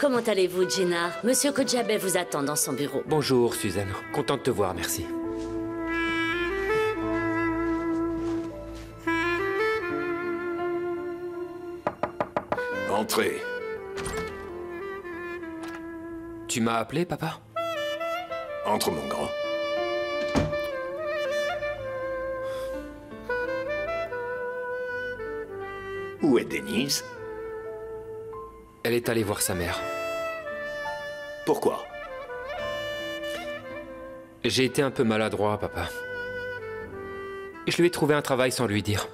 Comment allez-vous, Gina? Monsieur Kodjabe vous attend dans son bureau. Bonjour, Suzanne. Content de te voir, merci. Entrez. Tu m'as appelé, papa? Entre, mon grand. Où est Denise? Elle est allée voir sa mère. Pourquoi? J'ai été un peu maladroit, papa. Je lui ai trouvé un travail sans lui dire.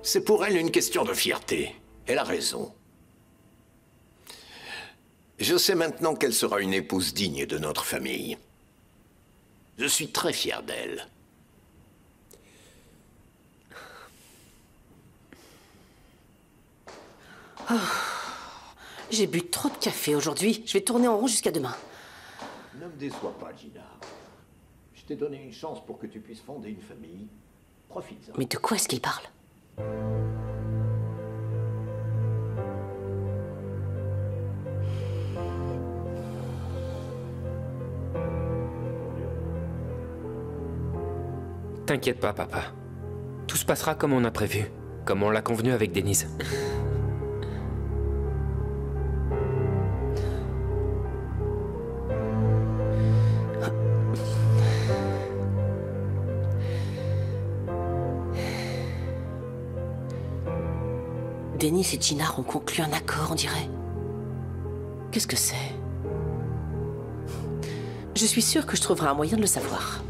C'est pour elle une question de fierté. Elle a raison. Je sais maintenant qu'elle sera une épouse digne de notre famille. Je suis très fier d'elle. Oh, j'ai bu trop de café aujourd'hui. Je vais tourner en rond jusqu'à demain. Ne me déçois pas, Gina. Je t'ai donné une chance pour que tu puisses fonder une famille. Profites-en. Mais de quoi est-ce qu'il parle? T'inquiète pas, papa. Tout se passera comme on a prévu. Comme on l'a convenu avec Denise. Denis et Gina ont conclu un accord, on dirait. Qu'est-ce que c'est? Je suis sûre que je trouverai un moyen de le savoir.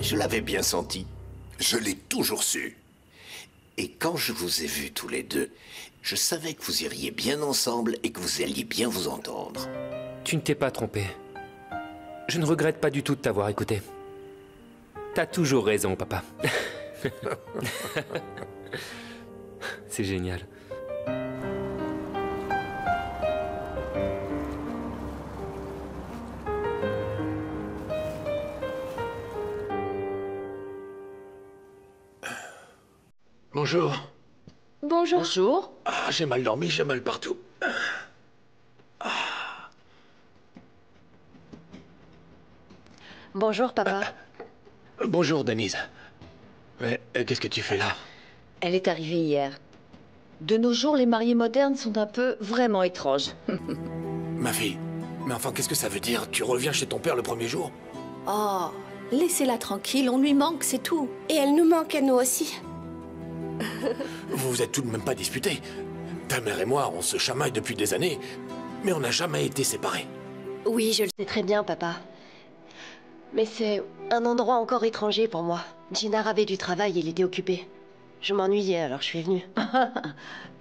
Je l'avais bien senti. Je l'ai toujours su. Et quand je vous ai vus tous les deux, je savais que vous iriez bien ensemble et que vous alliez bien vous entendre. Tu ne t'es pas trompé. Je ne regrette pas du tout de t'avoir écouté. T'as toujours raison, papa. C'est génial. Bonjour. Bonjour. Bonjour. Ah, j'ai mal dormi, j'ai mal partout. Bonjour, papa. Bonjour, Denise. Mais qu'est-ce que tu fais là? Elle est arrivée hier. De nos jours, les mariés modernes sont un peu vraiment étranges. Ma fille, mais enfin, qu'est-ce que ça veut dire? Tu reviens chez ton père le premier jour? Oh, laissez-la tranquille, on lui manque, c'est tout. Et elle nous manque à nous aussi. Vous vous êtes tout de même pas disputés. Ta mère et moi, on se chamaille depuis des années, mais on n'a jamais été séparés. Oui, je le sais très bien, papa. Mais c'est un endroit encore étranger pour moi. Gina avait du travail et il était occupé. Je m'ennuyais, alors je suis venue.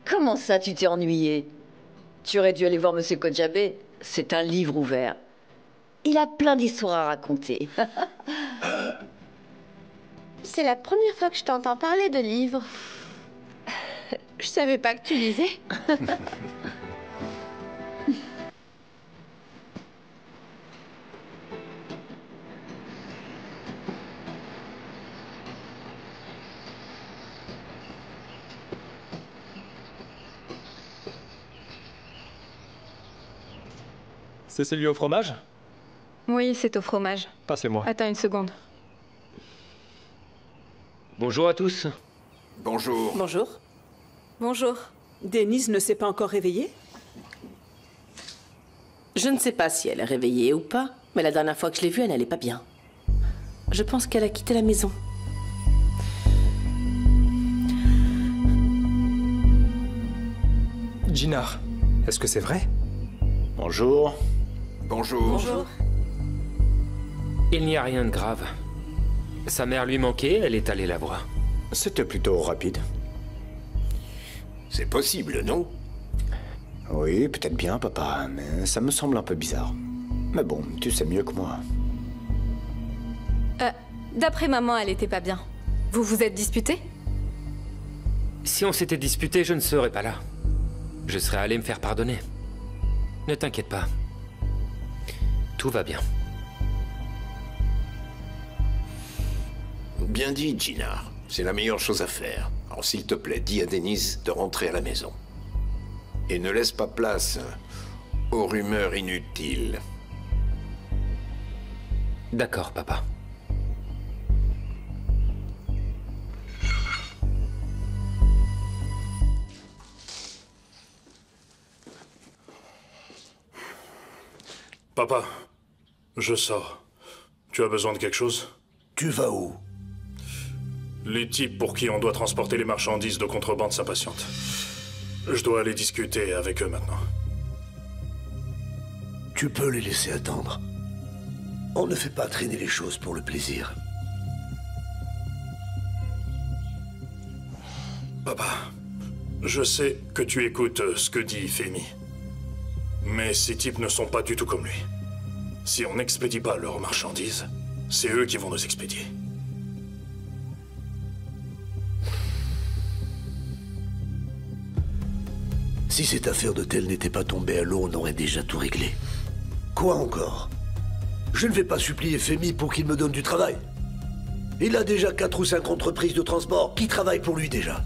Comment ça, tu t'es ennuyé? Tu aurais dû aller voir Monsieur Kodjabe. C'est un livre ouvert. Il a plein d'histoires à raconter. C'est la première fois que je t'entends parler de livres. Je savais pas que tu lisais. C'est celui au fromage? Oui, c'est au fromage. Passez-moi. Attends une seconde. Bonjour à tous. Bonjour. Bonjour. Bonjour. Denise ne s'est pas encore réveillée? Je ne sais pas si elle est réveillée ou pas, mais la dernière fois que je l'ai vue, elle n'allait pas bien. Je pense qu'elle a quitté la maison. Ginar, est-ce que c'est vrai? Bonjour. Bonjour. Bonjour. Il n'y a rien de grave. Sa mère lui manquait, elle est allée la voir. C'était plutôt rapide. C'est possible, non? Oui, peut-être bien, papa, mais ça me semble un peu bizarre. Mais bon, tu sais mieux que moi. D'après maman, elle était pas bien. Vous vous êtes disputés? Si on s'était disputé, je ne serais pas là. Je serais allé me faire pardonner. Ne t'inquiète pas. Tout va bien. Bien dit, Gina. C'est la meilleure chose à faire. Alors, s'il te plaît, dis à Denise de rentrer à la maison. Et ne laisse pas place aux rumeurs inutiles. D'accord, papa. Papa, je sors. Tu as besoin de quelque chose? Tu vas où? Les types pour qui on doit transporter les marchandises de contrebande s'impatientent. Je dois aller discuter avec eux maintenant. Tu peux les laisser attendre. On ne fait pas traîner les choses pour le plaisir. Papa, je sais que tu écoutes ce que dit Femi. Mais ces types ne sont pas du tout comme lui. Si on n'expédie pas leurs marchandises, c'est eux qui vont nous expédier. Si cette affaire de Tel n'était pas tombée à l'eau, on aurait déjà tout réglé. Quoi encore? Je ne vais pas supplier Femi pour qu'il me donne du travail. Il a déjà 4 ou 5 entreprises de transport qui travaillent pour lui déjà.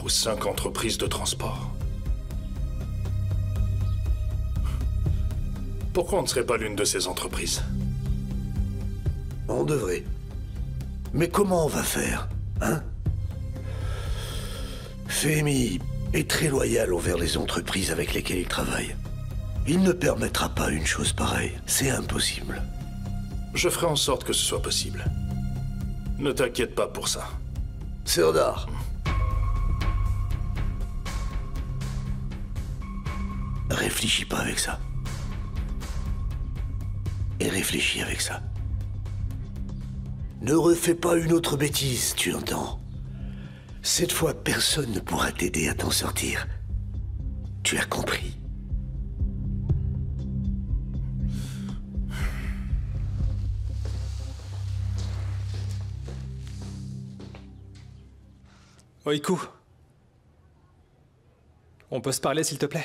Ou 5 entreprises de transport. Pourquoi on ne serait pas l'une de ces entreprises? On devrait. Mais comment on va faire, hein? Femi est très loyal envers les entreprises avec lesquelles il travaille. Il ne permettra pas une chose pareille. C'est impossible. Je ferai en sorte que ce soit possible. Ne t'inquiète pas pour ça. Serdar. Réfléchis pas avec ça. Et réfléchis avec ça. Ne refais pas une autre bêtise, tu entends? Cette fois, personne ne pourra t'aider à t'en sortir. Tu as compris? Oiku. On peut se parler, s'il te plaît?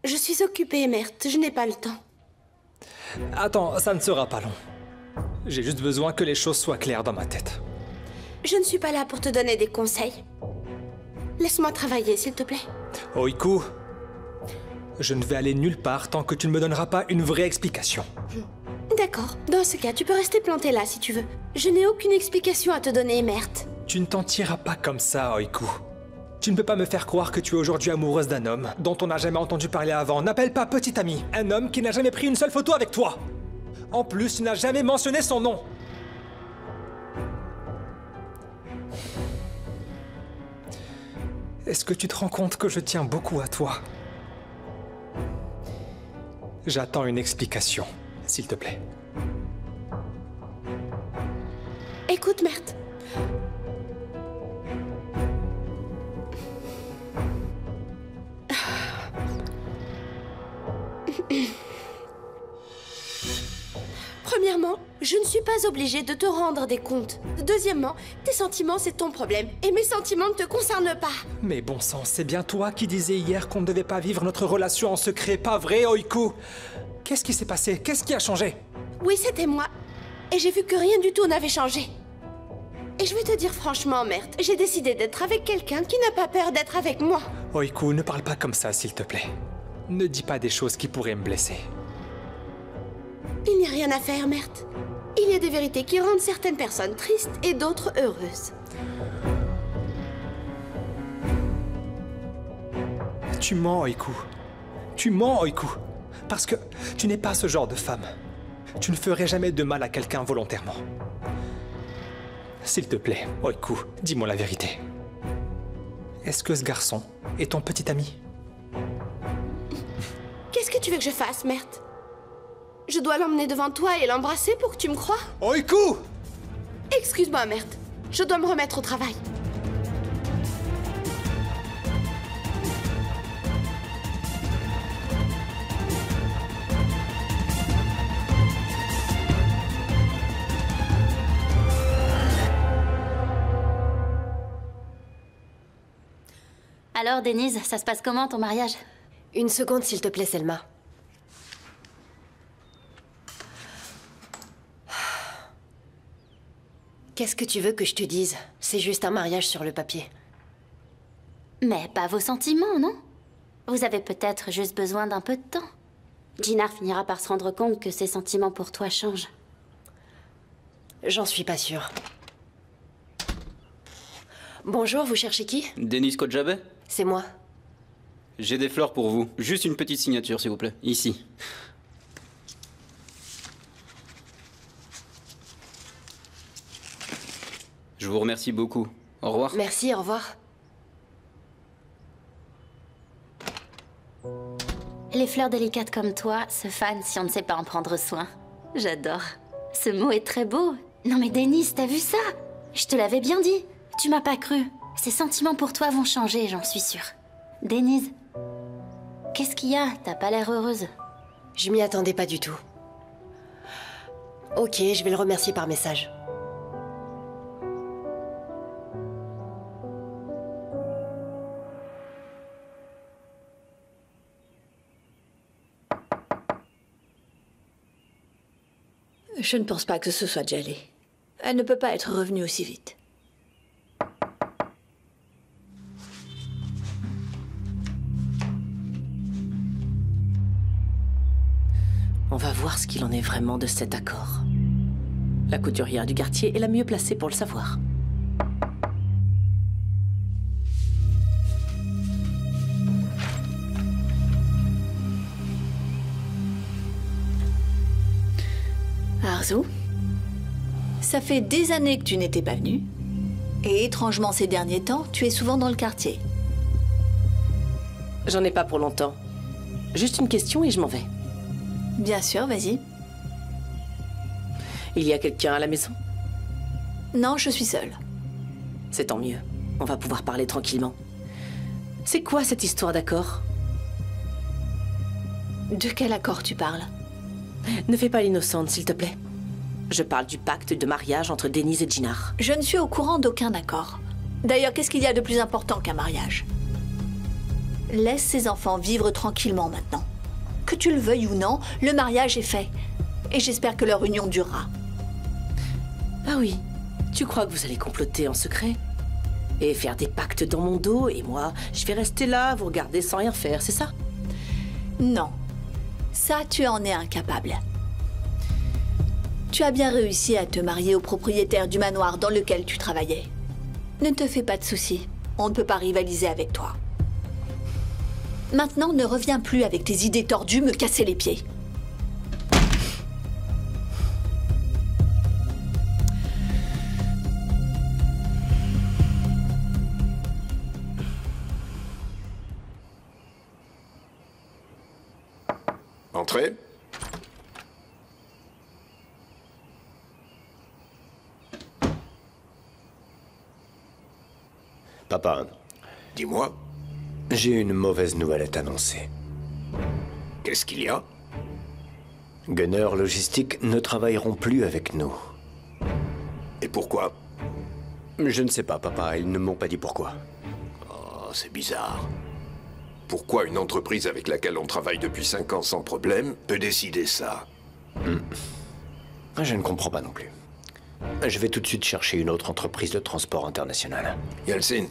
Je suis occupée, Mert. Je n'ai pas le temps. Attends, ça ne sera pas long. J'ai juste besoin que les choses soient claires dans ma tête. Je ne suis pas là pour te donner des conseils. Laisse-moi travailler, s'il te plaît. Oiku, je ne vais aller nulle part tant que tu ne me donneras pas une vraie explication. D'accord. Dans ce cas, tu peux rester planté là, si tu veux. Je n'ai aucune explication à te donner, Mert. Tu ne t'en tireras pas comme ça, Oiku. Tu ne peux pas me faire croire que tu es aujourd'hui amoureuse d'un homme dont on n'a jamais entendu parler avant. N'appelle pas petit ami. Un homme qui n'a jamais pris une seule photo avec toi. En plus, tu n'as jamais mentionné son nom. Est-ce que tu te rends compte que je tiens beaucoup à toi? J'attends une explication, s'il te plaît. Écoute, Mert. Premièrement, je ne suis pas obligée de te rendre des comptes. Deuxièmement, tes sentiments, c'est ton problème. Et mes sentiments ne te concernent pas. Mais bon sang, c'est bien toi qui disais hier qu'on ne devait pas vivre notre relation en secret, pas vrai, Oiku? Qu'est-ce qui s'est passé? Qu'est-ce qui a changé? Oui, c'était moi. Et j'ai vu que rien du tout n'avait changé. Et je vais te dire franchement, Mert, j'ai décidé d'être avec quelqu'un qui n'a pas peur d'être avec moi. Oiku, ne parle pas comme ça, s'il te plaît. Ne dis pas des choses qui pourraient me blesser. Il n'y a rien à faire, Mert. Il y a des vérités qui rendent certaines personnes tristes et d'autres heureuses. Tu mens, Oiku. Tu mens, Oiku. Parce que tu n'es pas ce genre de femme. Tu ne ferais jamais de mal à quelqu'un volontairement. S'il te plaît, Oiku, dis-moi la vérité. Est-ce que ce garçon est ton petit ami? Qu'est-ce que tu veux que je fasse, Mert? Je dois l'emmener devant toi et l'embrasser pour que tu me crois? Oiku! Excuse-moi, Mert. Je dois me remettre au travail. Alors, Denise, ça se passe comment, ton mariage? Une seconde, s'il te plaît, Selma. Qu'est-ce que tu veux que je te dise? C'est juste un mariage sur le papier. Mais pas vos sentiments, non? Vous avez peut-être juste besoin d'un peu de temps. Jinar finira par se rendre compte que ses sentiments pour toi changent. J'en suis pas sûre. Bonjour, vous cherchez qui? Denis Kodjabe? C'est moi. J'ai des fleurs pour vous. Juste une petite signature, s'il vous plaît. Ici. Je vous remercie beaucoup. Au revoir. Merci, au revoir. Les fleurs délicates comme toi se fanent si on ne sait pas en prendre soin. J'adore. Ce mot est très beau. Non mais Denis, t'as vu ça? Je te l'avais bien dit. Tu m'as pas cru. Ses sentiments pour toi vont changer, j'en suis sûre. Denise, qu'est-ce qu'il y a? T'as pas l'air heureuse. Je m'y attendais pas du tout. Ok, je vais le remercier par message. Je ne pense pas que ce soit Djali. Elle ne peut pas être revenue aussi vite. On va voir ce qu'il en est vraiment de cet accord. La couturière du quartier est la mieux placée pour le savoir. Arzu, ça fait des années que tu n'étais pas venue. Et étrangement, ces derniers temps, tu es souvent dans le quartier. J'en ai pas pour longtemps. Juste une question et je m'en vais. Bien sûr, vas-y. Il y a quelqu'un à la maison? Non, je suis seule. C'est tant mieux. On va pouvoir parler tranquillement. C'est quoi cette histoire d'accord? De quel accord tu parles? Ne fais pas l'innocente, s'il te plaît. Je parle du pacte de mariage entre Denise et Jinar. Je ne suis au courant d'aucun accord. D'ailleurs, qu'est-ce qu'il y a de plus important qu'un mariage? Laisse ces enfants vivre tranquillement maintenant. Que tu le veuilles ou non, le mariage est fait. Et j'espère que leur union durera. Ah oui, tu crois que vous allez comploter en secret? Et faire des pactes dans mon dos, et moi, je vais rester là, vous regarder sans rien faire, c'est ça? Non. Ça, tu en es incapable. Tu as bien réussi à te marier au propriétaire du manoir dans lequel tu travaillais. Ne te fais pas de soucis. On ne peut pas rivaliser avec toi. Maintenant, ne reviens plus avec tes idées tordues me casser les pieds. Entrez. Papa. Dis-moi. J'ai une mauvaise nouvelle à t'annoncer. Qu'est-ce qu'il y a? Gunner Logistique ne travailleront plus avec nous. Et pourquoi? Je ne sais pas, papa. Ils ne m'ont pas dit pourquoi. Oh, c'est bizarre. Pourquoi une entreprise avec laquelle on travaille depuis 5 ans sans problème peut décider ça? Je ne comprends pas non plus. Je vais tout de suite chercher une autre entreprise de transport international. Yeltsin,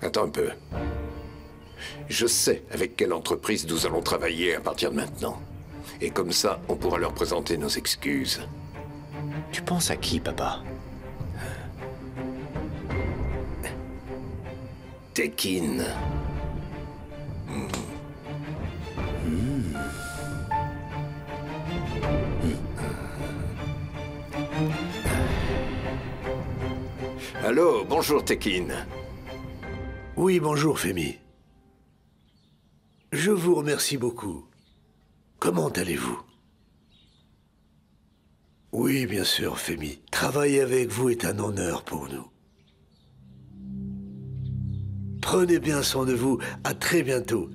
attends un peu. Je sais avec quelle entreprise nous allons travailler à partir de maintenant. Et comme ça, on pourra leur présenter nos excuses. Tu penses à qui, papa? Tekin. Allô, bonjour Tekin. Oui, bonjour Femi. Je vous remercie beaucoup. Comment allez-vous? Oui, bien sûr, Femi. Travailler avec vous est un honneur pour nous. Prenez bien soin de vous. À très bientôt.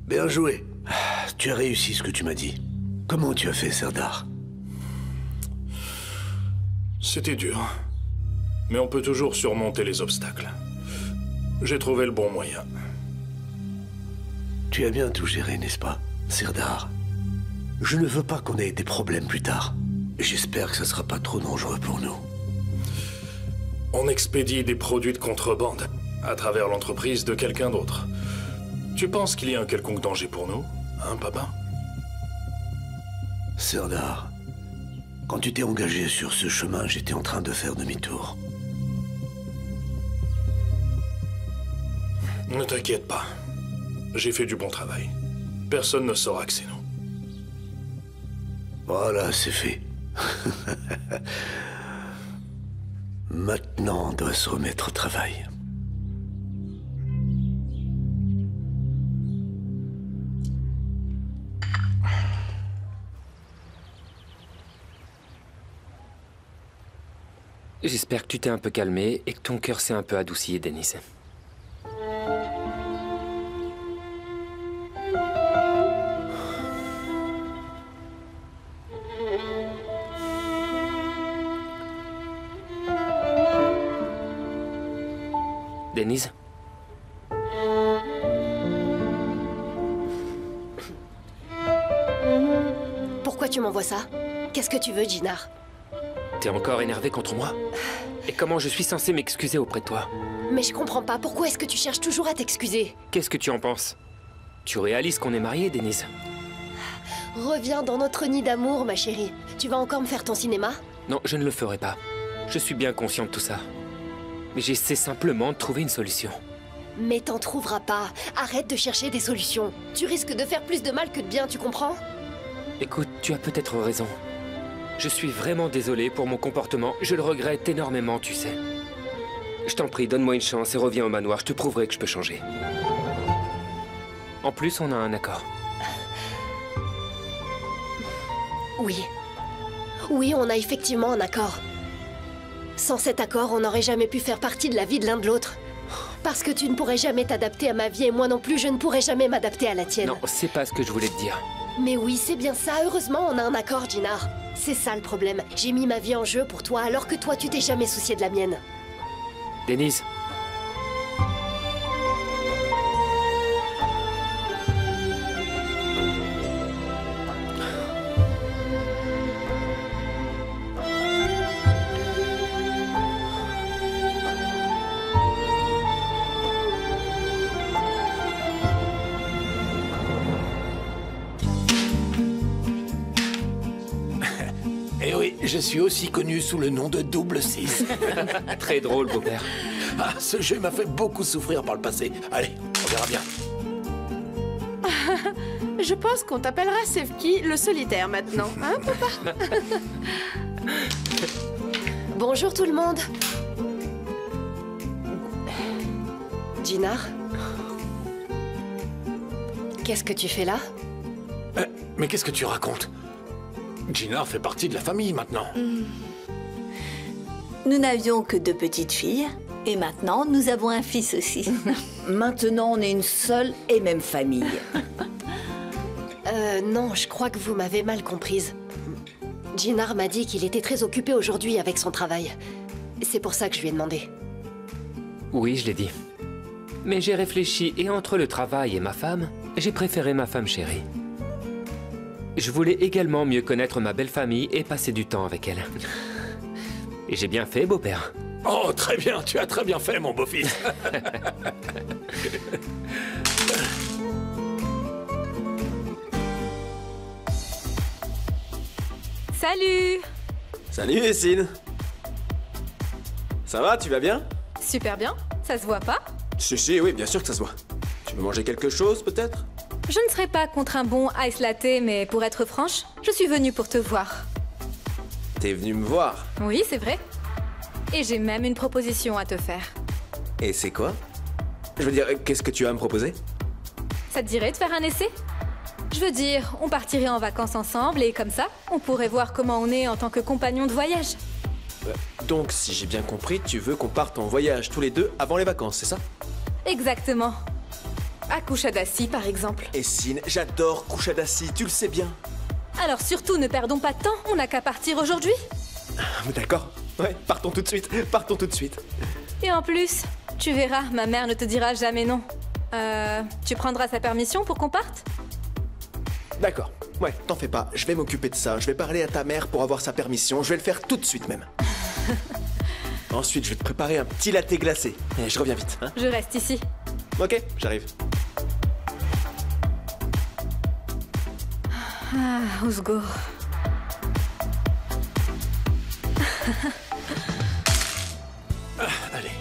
Bien joué. Tu as réussi ce que tu m'as dit. Comment tu as fait, Serdar? C'était dur. Mais on peut toujours surmonter les obstacles. J'ai trouvé le bon moyen. Tu as bien tout géré, n'est-ce pas, Serdar? Je ne veux pas qu'on ait des problèmes plus tard. J'espère que ça sera pas trop dangereux pour nous. On expédie des produits de contrebande à travers l'entreprise de quelqu'un d'autre. Tu penses qu'il y a un quelconque danger pour nous, hein, papa? Serdar, quand tu t'es engagé sur ce chemin, j'étais en train de faire demi-tour. Ne t'inquiète pas. J'ai fait du bon travail. Personne ne saura que c'est nous. Voilà, c'est fait. Maintenant, on doit se remettre au travail. J'espère que tu t'es un peu calmé et que ton cœur s'est un peu adouci, Denise. Denise? Pourquoi tu m'envoies ça? Qu'est-ce que tu veux, Jinar? T'es encore énervé contre moi? Et comment je suis censé m'excuser auprès de toi? Mais je comprends pas, pourquoi est-ce que tu cherches toujours à t'excuser? Qu'est-ce que tu en penses? Tu réalises qu'on est mariés, Denise? Reviens dans notre nid d'amour, ma chérie. Tu vas encore me faire ton cinéma? Non, je ne le ferai pas. Je suis bien conscient de tout ça. Mais j'essaie simplement de trouver une solution. Mais t'en trouveras pas. Arrête de chercher des solutions. Tu risques de faire plus de mal que de bien, tu comprends? Écoute, tu as peut-être raison. Je suis vraiment désolé pour mon comportement. Je le regrette énormément, tu sais. Je t'en prie, donne-moi une chance et reviens au manoir. Je te prouverai que je peux changer. En plus, on a un accord. Oui. Oui, on a effectivement un accord. Sans cet accord, on n'aurait jamais pu faire partie de la vie de l'un de l'autre. Parce que tu ne pourrais jamais t'adapter à ma vie et moi non plus, je ne pourrais jamais m'adapter à la tienne. Non, c'est pas ce que je voulais te dire. Mais oui, c'est bien ça. Heureusement, on a un accord, Jinar. C'est ça le problème. J'ai mis ma vie en jeu pour toi alors que toi, tu t'es jamais soucié de la mienne. Denise. Eh oui, je suis aussi connu sous le nom de Double 6. Très drôle, beau-père. Ah, ce jeu m'a fait beaucoup souffrir par le passé. Allez, on verra bien. Je pense qu'on t'appellera Sevki le solitaire maintenant, hein, papa? Bonjour tout le monde. Jinar? Qu'est-ce que tu fais là? Mais qu'est-ce que tu racontes? Jinar fait partie de la famille maintenant. Nous n'avions que 2 petites filles, et maintenant nous avons un fils aussi. Maintenant, on est une seule et même famille. Non, je crois que vous m'avez mal comprise. Jinar m'a dit qu'il était très occupé aujourd'hui avec son travail. C'est pour ça que je lui ai demandé. Oui, je l'ai dit. Mais j'ai réfléchi et entre le travail et ma femme, j'ai préféré ma femme chérie. Je voulais également mieux connaître ma belle famille et passer du temps avec elle. Et j'ai bien fait, beau-père. Oh, très bien, tu as très bien fait, mon beau-fils. Salut! Salut, Essine. Ça va, tu vas bien? Super bien, ça se voit pas? Si, oui, bien sûr que ça se voit. Tu veux manger quelque chose, peut-être? Je ne serais pas contre un bon ice latte, mais pour être franche, je suis venue pour te voir. T'es venu me voir? Oui, c'est vrai. Et j'ai même une proposition à te faire. Et c'est quoi? Je veux dire, qu'est-ce que tu as à me proposer? Ça te dirait de faire un essai? Je veux dire, on partirait en vacances ensemble et comme ça, on pourrait voir comment on est en tant que compagnons de voyage. Donc, si j'ai bien compris, tu veux qu'on parte en voyage tous les deux avant les vacances, c'est ça? Exactement. À Kushadasi, par exemple. Essine, j'adore Kushadasi, tu le sais bien. Alors surtout, ne perdons pas de temps, on n'a qu'à partir aujourd'hui. D'accord, ouais, partons tout de suite, partons tout de suite. Et en plus, tu verras, ma mère ne te dira jamais non. Tu prendras sa permission pour qu'on parte? D'accord, Ouais, t'en fais pas, je vais m'occuper de ça. Je vais parler à ta mère pour avoir sa permission. Je vais le faire tout de suite même. Ensuite, je vais te préparer un petit latte glacé. Et je reviens vite, hein. Je reste ici. Ok, j'arrive. Ah, au secours. Allez.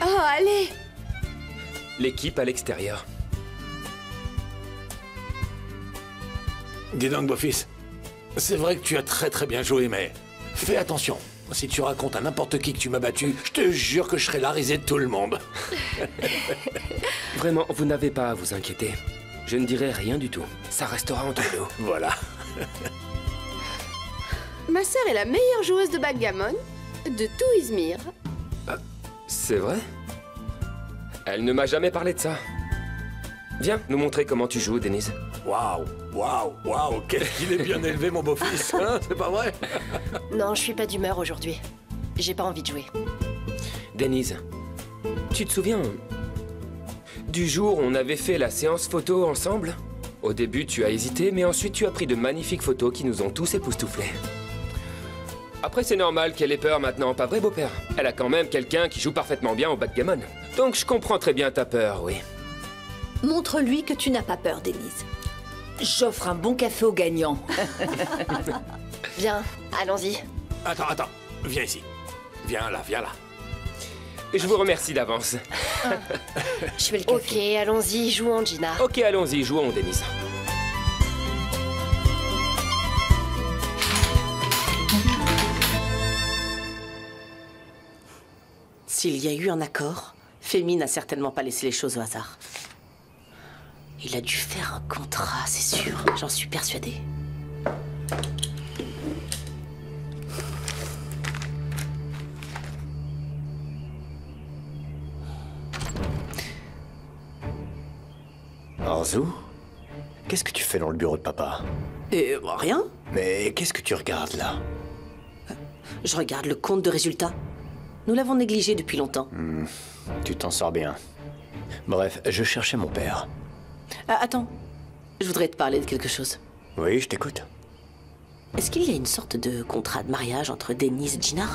Oh, allez! L'équipe à l'extérieur. Dis donc, beau-fils. C'est vrai que tu as très bien joué, mais fais attention. Si tu racontes à n'importe qui que tu m'as battu, je te jure que je serai la risée de tout le monde. Vraiment, vous n'avez pas à vous inquiéter. Je ne dirai rien du tout. Ça restera entre nous. Voilà. Ma sœur est la meilleure joueuse de backgammon de tout Izmir. C'est vrai? Elle ne m'a jamais parlé de ça. Viens nous montrer comment tu joues, Denise. Waouh, qu'est-ce qu'il est bien élevé, mon beau-fils, hein? C'est pas vrai? Non, je suis pas d'humeur aujourd'hui. J'ai pas envie de jouer. Denise, tu te souviens du jour où on avait fait la séance photo ensemble? Au début, tu as hésité, mais ensuite tu as pris de magnifiques photos qui nous ont tous époustouflés. Après, c'est normal qu'elle ait peur maintenant, pas vrai, beau-père? Elle a quand même quelqu'un qui joue parfaitement bien au backgammon. Donc je comprends très bien ta peur, oui. Montre-lui que tu n'as pas peur, Denise. J'offre un bon café aux gagnants. Viens, allons-y. Attends, viens ici. Viens là. Et je vous remercie d'avance. Je fais le café. Ok, allons-y, jouons, Gina. Ok, allons-y, jouons, Denise. S'il y a eu un accord, Femi n'a certainement pas laissé les choses au hasard. Il a dû faire un contrat, c'est sûr. J'en suis persuadée. Arzu, qu'est-ce que tu fais dans le bureau de papa? Rien. Mais qu'est-ce que tu regardes là? Je regarde le compte de résultats. Nous l'avons négligé depuis longtemps. Tu t'en sors bien. Bref, je cherchais mon père. Ah, attends, je voudrais te parler de quelque chose. Oui, je t'écoute. Est-ce qu'il y a une sorte de contrat de mariage entre Denise et Gina?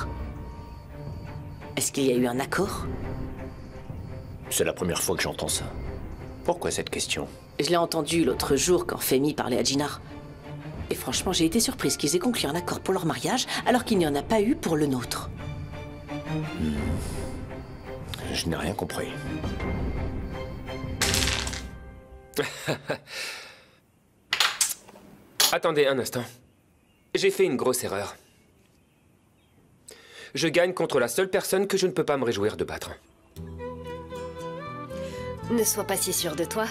Est-ce qu'il y a eu un accord? C'est la première fois que j'entends ça. Pourquoi cette question? Je l'ai entendu l'autre jour quand Femi parlait à Gina. Et franchement, j'ai été surprise qu'ils aient conclu un accord pour leur mariage alors qu'il n'y en a pas eu pour le nôtre. Je n'ai rien compris. Attendez un instant. J'ai fait une grosse erreur. Je gagne contre la seule personne que je ne peux pas me réjouir de battre. Ne sois pas si sûr de toi.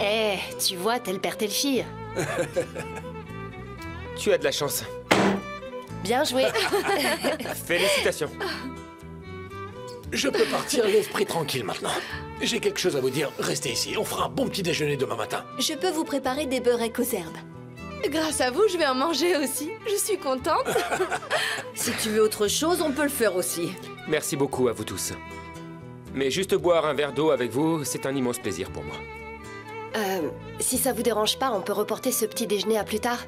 Eh, tu vois, tel père, telle fille. Tu as de la chance. Bien joué. Félicitations. Je peux partir l'esprit tranquille maintenant. J'ai quelque chose à vous dire, restez ici. On fera un bon petit déjeuner demain matin. Je peux vous préparer des beurrecs aux herbes. Grâce à vous, je vais en manger aussi. Je suis contente. Si tu veux autre chose, on peut le faire aussi. Merci beaucoup à vous tous. Mais juste boire un verre d'eau avec vous, c'est un immense plaisir pour moi. Si ça vous dérange pas, on peut reporter ce petit déjeuner à plus tard.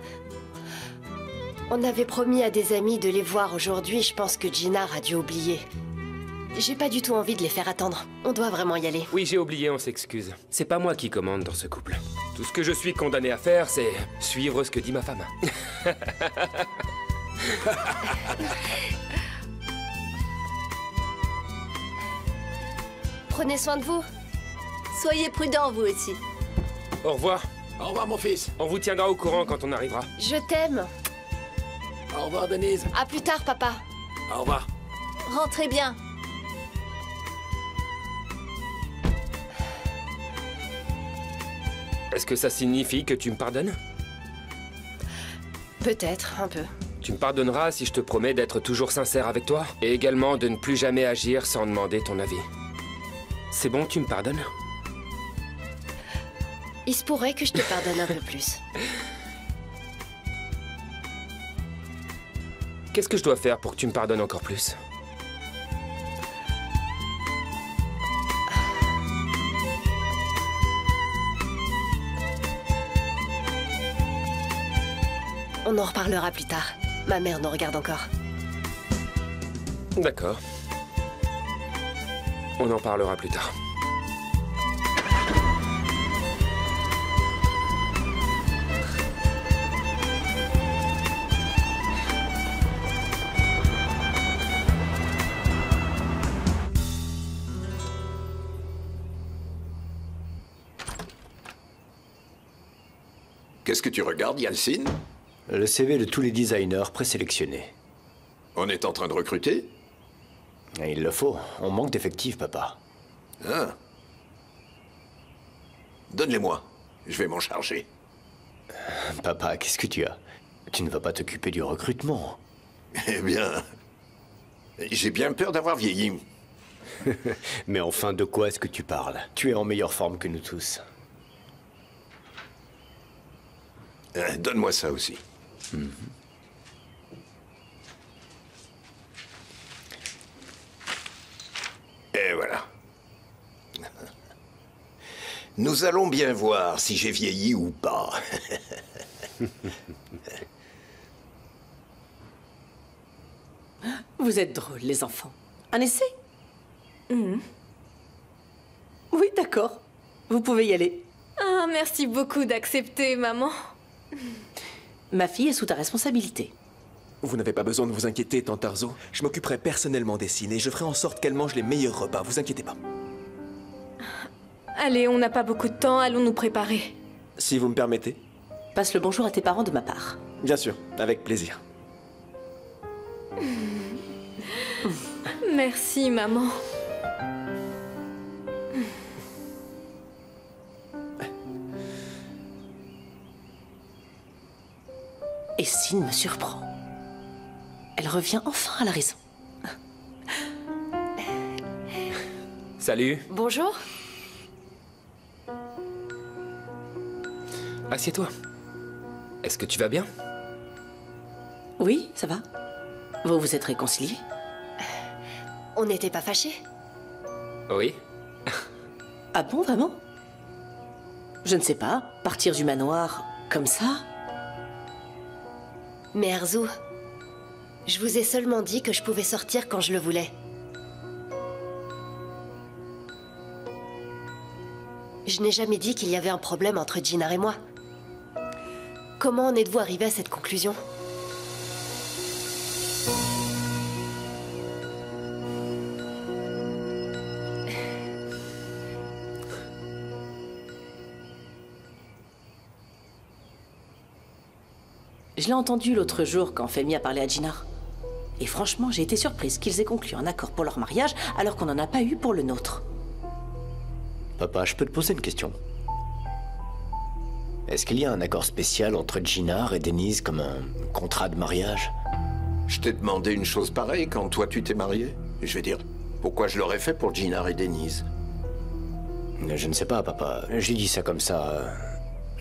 On avait promis à des amis de les voir aujourd'hui, je pense que Gina a dû oublier. J'ai pas du tout envie de les faire attendre. On doit vraiment y aller. Oui, j'ai oublié, on s'excuse. C'est pas moi qui commande dans ce couple. Tout ce que je suis condamné à faire, c'est suivre ce que dit ma femme. Prenez soin de vous. Soyez prudents, vous aussi. Au revoir. Au revoir, mon fils. On vous tiendra au courant quand on arrivera. Je t'aime. Au revoir, Denise. À plus tard, papa. Au revoir. Rentrez bien. Est-ce que ça signifie que tu me pardonnes? Peut-être, un peu. Tu me pardonneras si je te promets d'être toujours sincère avec toi et également de ne plus jamais agir sans demander ton avis. C'est bon, tu me pardonnes? Il se pourrait que je te pardonne un peu plus. Qu'est-ce que je dois faire pour que tu me pardonnes encore plus? On en reparlera plus tard. Ma mère nous regarde encore. D'accord. On en parlera plus tard. Qu'est-ce que tu regardes, Yalcine? Le CV de tous les designers présélectionnés. On est en train de recruter? Il le faut. On manque d'effectifs, papa. Ah. Donne-les-moi. Je vais m'en charger. Papa, qu'est-ce que tu as? Tu ne vas pas t'occuper du recrutement. Eh bien... J'ai bien peur d'avoir vieilli. Mais enfin, de quoi est-ce que tu parles? Tu es en meilleure forme que nous tous. Donne-moi ça aussi. Et voilà. Nous allons bien voir si j'ai vieilli ou pas. Vous êtes drôles, les enfants. Un essai? Oui, d'accord. Vous pouvez y aller. Ah, merci beaucoup d'accepter, maman. Ma fille est sous ta responsabilité. Vous n'avez pas besoin de vous inquiéter, tante Arzo. Je m'occuperai personnellement d'Essine et je ferai en sorte qu'elle mange les meilleurs repas, vous inquiétez pas. Allez, on n'a pas beaucoup de temps, allons nous préparer. Si vous me permettez. Passe le bonjour à tes parents de ma part. Bien sûr, avec plaisir. Merci, maman. Essine me surprend. Elle revient enfin à la raison. Salut. Bonjour. Assieds-toi. Est-ce que tu vas bien? Oui, ça va. Vous vous êtes réconciliés? On n'était pas fâchés? Oui. Ah bon, vraiment? Je ne sais pas, partir du manoir comme ça? Mais Arzu, je vous ai seulement dit que je pouvais sortir quand je le voulais. Je n'ai jamais dit qu'il y avait un problème entre Djinar et moi. Comment en êtes-vous arrivé à cette conclusion? Je l'ai entendu l'autre jour quand Femi a parlé à Djinar. Et franchement, j'ai été surprise qu'ils aient conclu un accord pour leur mariage alors qu'on n'en a pas eu pour le nôtre. Papa, je peux te poser une question? Est-ce qu'il y a un accord spécial entre Djinar et Denise comme un contrat de mariage? Je t'ai demandé une chose pareille quand toi tu t'es marié. Et je vais dire, pourquoi je l'aurais fait pour Djinar et Denise? Je ne sais pas, papa. J'ai dit ça comme ça.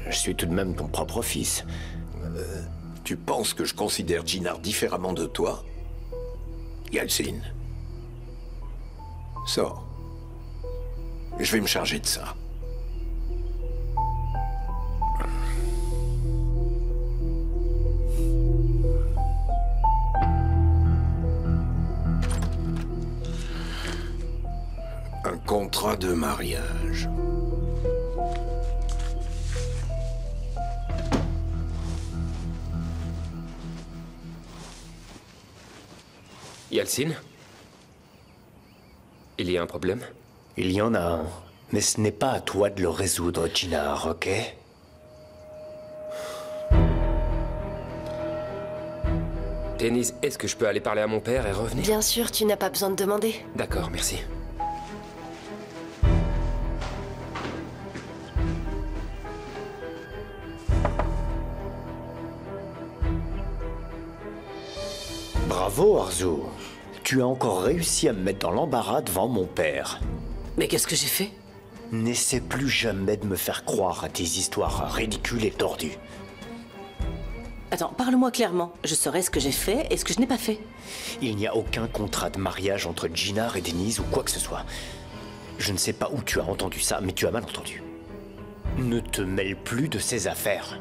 Je suis tout de même ton propre fils. Tu penses que je considère Djinar différemment de toi? Yalcine. Sors. Je vais me charger de ça. Un contrat de mariage. Yalcine? Il y a un problème? Il y en a un. Mais ce n'est pas à toi de le résoudre, Djinar, ok? Denise, est-ce que je peux aller parler à mon père et revenir? Bien sûr, tu n'as pas besoin de demander. D'accord, merci. Bravo, Arzu. Tu as encore réussi à me mettre dans l'embarras devant mon père. Mais qu'est-ce que j'ai fait? N'essaie plus jamais de me faire croire à tes histoires ridicules et tordues. Attends, parle-moi clairement. Je saurai ce que j'ai fait et ce que je n'ai pas fait. Il n'y a aucun contrat de mariage entre Djinar et Denise ou quoi que ce soit. Je ne sais pas où tu as entendu ça, mais tu as mal entendu. Ne te mêle plus de ces affaires.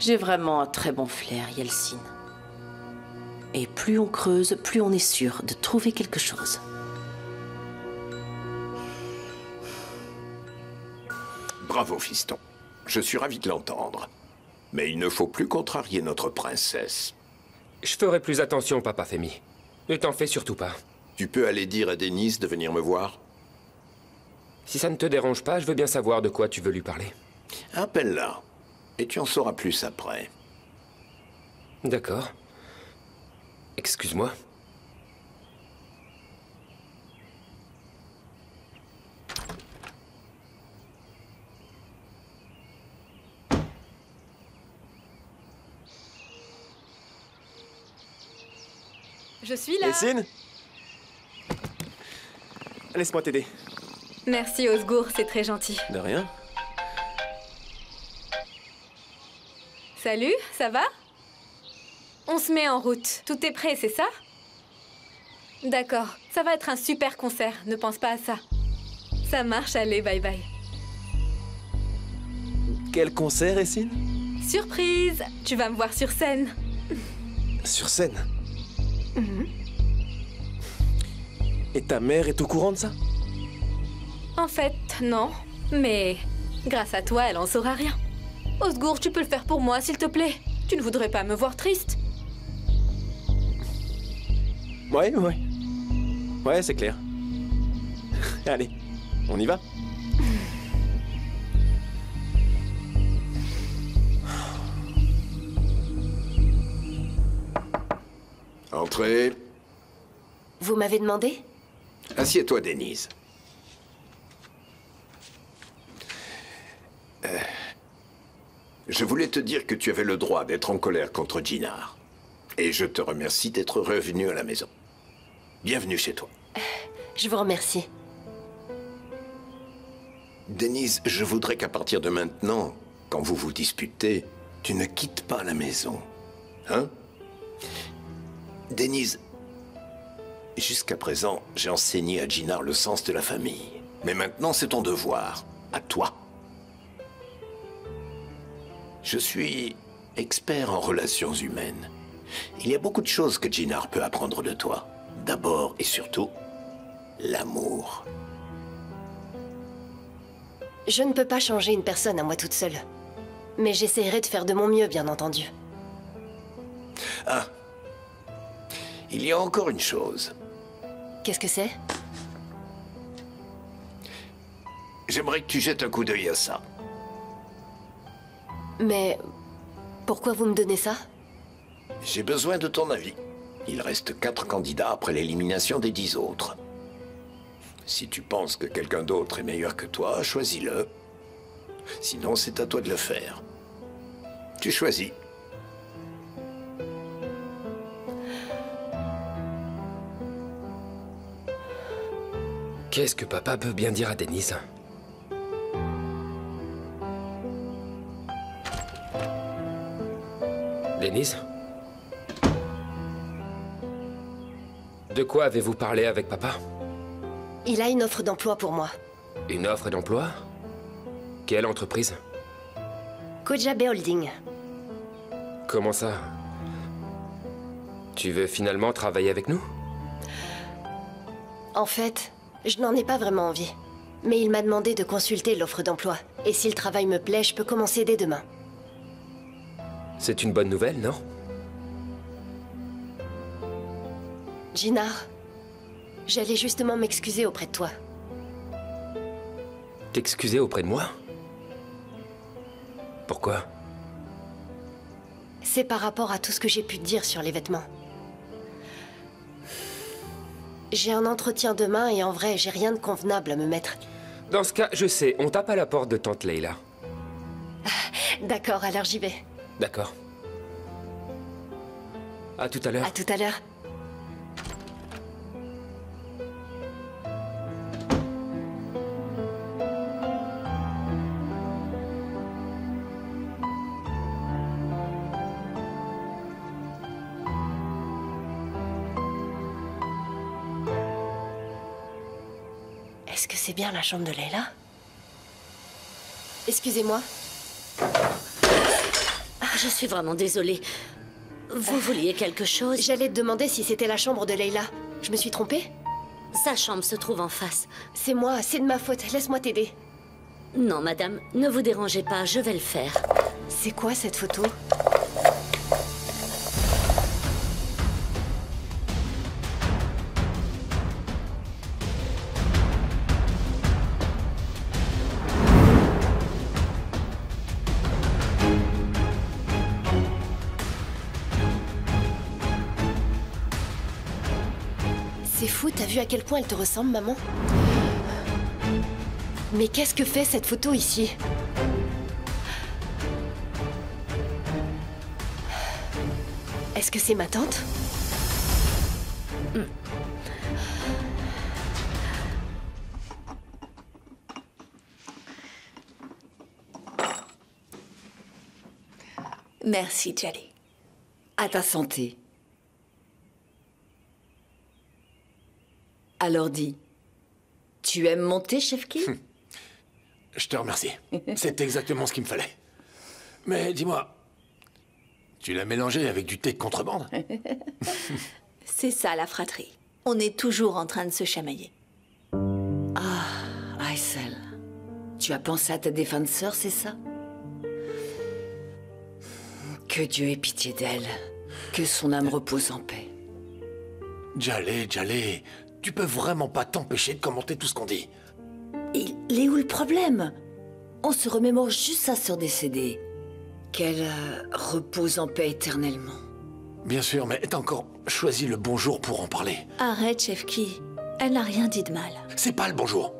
J'ai vraiment un très bon flair, Yeltsin. Et plus on creuse, plus on est sûr de trouver quelque chose. Bravo, fiston. Je suis ravi de l'entendre. Mais il ne faut plus contrarier notre princesse. Je ferai plus attention, papa Femi. Ne t'en fais surtout pas. Tu peux aller dire à Denise de venir me voir? Si ça ne te dérange pas, je veux bien savoir de quoi tu veux lui parler. Appelle-la. Et tu en sauras plus après. D'accord. Excuse-moi. Je suis là. Yeltsin, laisse-moi t'aider. Merci Osgour, c'est très gentil. De rien. Salut, ça va? On se met en route. Tout est prêt, c'est ça? D'accord, ça va être un super concert, ne pense pas à ça. Ça marche, allez, bye bye. Quel concert, Yeltsin? Surprise! Tu vas me voir sur scène. Sur scène? Et ta mère est au courant de ça? En fait, non. Mais grâce à toi, elle en saura rien. Osgour, tu peux le faire pour moi, s'il te plaît. Tu ne voudrais pas me voir triste? Ouais. Ouais, c'est clair. Allez, on y va? Entrez. Vous m'avez demandé? Assieds-toi, Denise. Je voulais te dire que tu avais le droit d'être en colère contre Jinar. Et je te remercie d'être revenu à la maison. Bienvenue chez toi. Je vous remercie. Denise, je voudrais qu'à partir de maintenant, quand vous vous disputez, tu ne quittes pas la maison. Hein? Denise, jusqu'à présent, j'ai enseigné à Jinar le sens de la famille. Mais maintenant, c'est ton devoir. À toi. Je suis expert en relations humaines. Il y a beaucoup de choses que Jinar peut apprendre de toi. D'abord et surtout, l'amour. Je ne peux pas changer une personne à moi toute seule. Mais j'essaierai de faire de mon mieux, bien entendu. Ah. Il y a encore une chose. Qu'est-ce que c'est? J'aimerais que tu jettes un coup d'œil à ça. Mais pourquoi vous me donnez ça? J'ai besoin de ton avis. Il reste 4 candidats après l'élimination des 10 autres. Si tu penses que quelqu'un d'autre est meilleur que toi, choisis-le. Sinon, c'est à toi de le faire. Tu choisis. Qu'est-ce que papa peut bien dire à Denise? Denise? De quoi avez-vous parlé avec papa? Il a une offre d'emploi pour moi. Une offre d'emploi? Quelle entreprise? Kojabe Holding. Comment ça? Tu veux finalement travailler avec nous? En fait, je n'en ai pas vraiment envie. Mais il m'a demandé de consulter l'offre d'emploi. Et si le travail me plaît, je peux commencer dès demain. C'est une bonne nouvelle, non? Jinar, j'allais justement m'excuser auprès de toi. T'excuser auprès de moi? Pourquoi? C'est par rapport à tout ce que j'ai pu te dire sur les vêtements. J'ai un entretien demain et en vrai, j'ai rien de convenable à me mettre. Dans ce cas, je sais, on tape à la porte de tante Leila. D'accord, alors j'y vais. D'accord. À tout à l'heure. À tout à l'heure. Est-ce que c'est bien la chambre de Leila? Excusez-moi. Je suis vraiment désolée. Vous vouliez quelque chose? J'allais te demander si c'était la chambre de Leila. Je me suis trompée? Sa chambre se trouve en face. C'est moi, c'est de ma faute. Laisse-moi t'aider. Non, madame, ne vous dérangez pas, je vais le faire. C'est quoi cette photo? C'est fou, t'as vu à quel point elle te ressemble, maman? Mais qu'est-ce que fait cette photo ici? Est-ce que c'est ma tante? Merci, Jali. À ta santé. Alors dis, tu aimes mon thé, Chefki? Je te remercie. C'est exactement ce qu'il me fallait. Mais dis-moi, tu l'as mélangé avec du thé de contrebande? C'est ça, la fratrie. On est toujours en train de se chamailler. Ah, Aysel, tu as pensé à ta défunte sœur, c'est ça? Que Dieu ait pitié d'elle. Que son âme repose en paix. Djalé, tu peux vraiment pas t'empêcher de commenter tout ce qu'on dit. Il est où le problème? On se remémore juste sa sœur décédée. Qu'elle repose en paix éternellement. Bien sûr, mais t'as encore choisi le bon jour pour en parler. Arrête, Chefki. Elle n'a rien dit de mal. C'est pas le bon jour.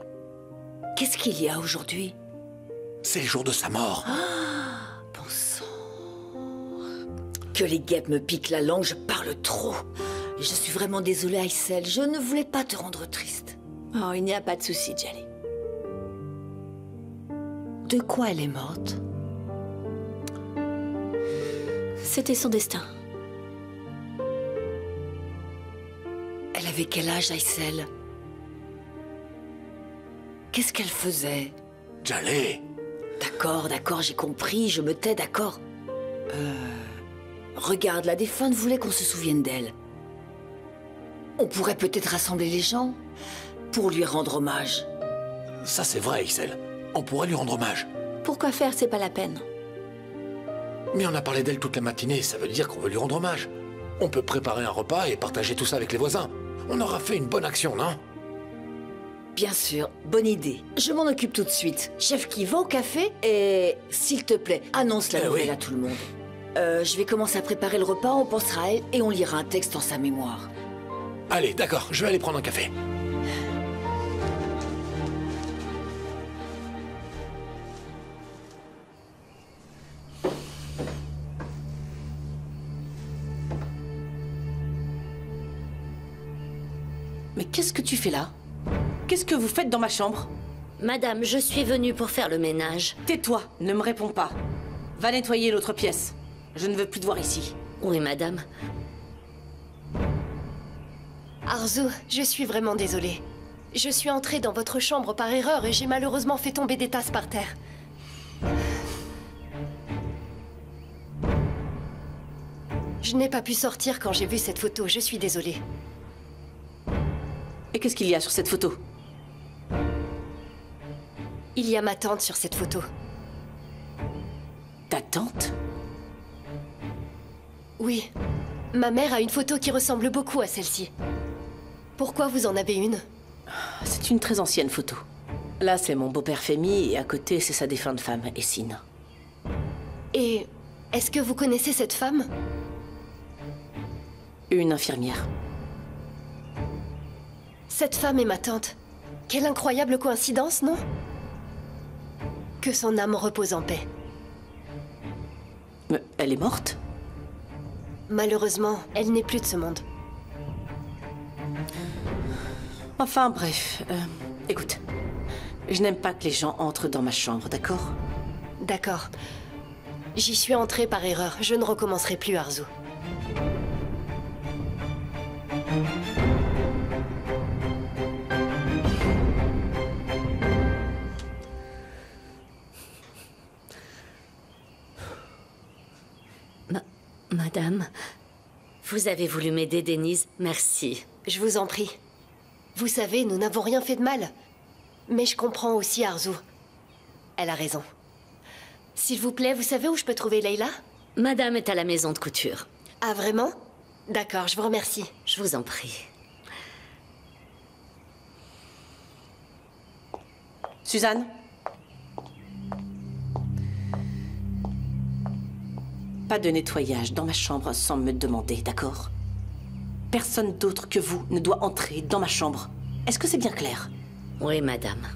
Qu'est-ce qu'il y a aujourd'hui? C'est le jour de sa mort. Bon sang. Que les guêpes me piquent la langue, je parle trop. Je suis vraiment désolée, Aysel. Je ne voulais pas te rendre triste. Oh, il n'y a pas de souci, Djali. De quoi elle est morte? C'était son destin. Elle avait quel âge, Aysel? Qu'est-ce qu'elle faisait? Djalé. D'accord, j'ai compris, je me tais, d'accord. Regarde, la défunte voulait qu'on se souvienne d'elle. On pourrait peut-être rassembler les gens pour lui rendre hommage. Ça, c'est vrai, Aysel. On pourrait lui rendre hommage. Pourquoi faire? C'est pas la peine. Mais on a parlé d'elle toute la matinée, ça veut dire qu'on veut lui rendre hommage. On peut préparer un repas et partager tout ça avec les voisins. On aura fait une bonne action, non? Bien sûr, bonne idée. Je m'en occupe tout de suite. Chefki, va au café et, s'il te plaît, annonce la nouvelle à tout le monde. Je vais commencer à préparer le repas, on pensera à elle et on lira un texte en sa mémoire. Allez, d'accord, je vais aller prendre un café. Mais qu'est-ce que tu fais là? Qu'est-ce que vous faites dans ma chambre? Madame, je suis venue pour faire le ménage. Tais-toi, ne me réponds pas. Va nettoyer l'autre pièce. Je ne veux plus te voir ici. Oui, madame. Arzu, je suis vraiment désolée. Je suis entrée dans votre chambre par erreur et j'ai malheureusement fait tomber des tasses par terre. Je n'ai pas pu sortir quand j'ai vu cette photo, je suis désolée. Et qu'est-ce qu'il y a sur cette photo? Il y a ma tante sur cette photo. Ta tante? Oui. Ma mère a une photo qui ressemble beaucoup à celle-ci. Pourquoi vous en avez une? C'est une très ancienne photo. Là, c'est mon beau-père Femi et à côté, c'est sa défunte femme, Essine. Et est-ce que vous connaissez cette femme? Une infirmière. Cette femme est ma tante. Quelle incroyable coïncidence, non? Que son âme repose en paix. Mais elle est morte? Malheureusement, elle n'est plus de ce monde. Enfin, bref. Écoute, je n'aime pas que les gens entrent dans ma chambre, d'accord? D'accord. J'y suis entrée par erreur. Je ne recommencerai plus, Arzu. Vous avez voulu m'aider, Denise. Merci. Je vous en prie. Vous savez, nous n'avons rien fait de mal. Mais je comprends aussi Arzu. Elle a raison. S'il vous plaît, vous savez où je peux trouver Leila? Madame est à la maison de couture. Ah, vraiment? D'accord, je vous remercie. Je vous en prie. Suzanne? Pas de nettoyage dans ma chambre sans me demander, d'accord? Personne d'autre que vous ne doit entrer dans ma chambre. Est-ce que c'est bien clair? Oui, madame.